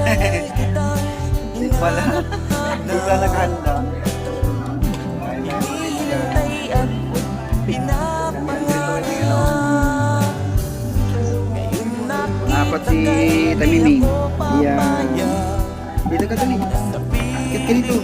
Hindi pala. Hindi pala naghanda. Apat si Tamiming. Yan. Dito ka dali. Akit ka dito.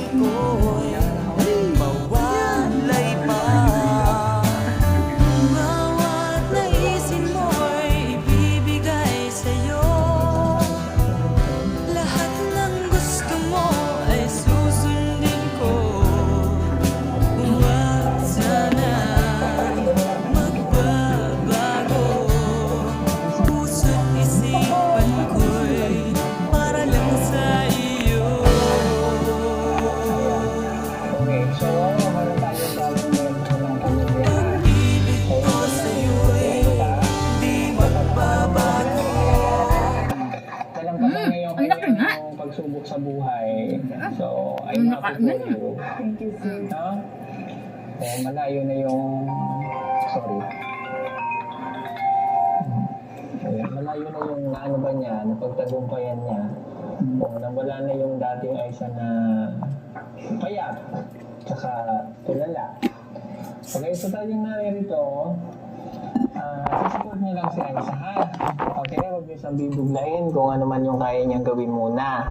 Ang laki nga. Pagsubok sa buhay. So, I Ang happy laki for you. Thank you, sir. No? So, malayo na yung... Sorry. Malayo na yung ano ba niya, napagtagumpayan niya. Kung nawala na yung dating Aiza na payat, tsaka tulala. Okay, so tayong narito, support niya lang si Aiza, ha? Okay, huwag niyo siyang bibiglain kung ano man yung kaya niyang gawin muna.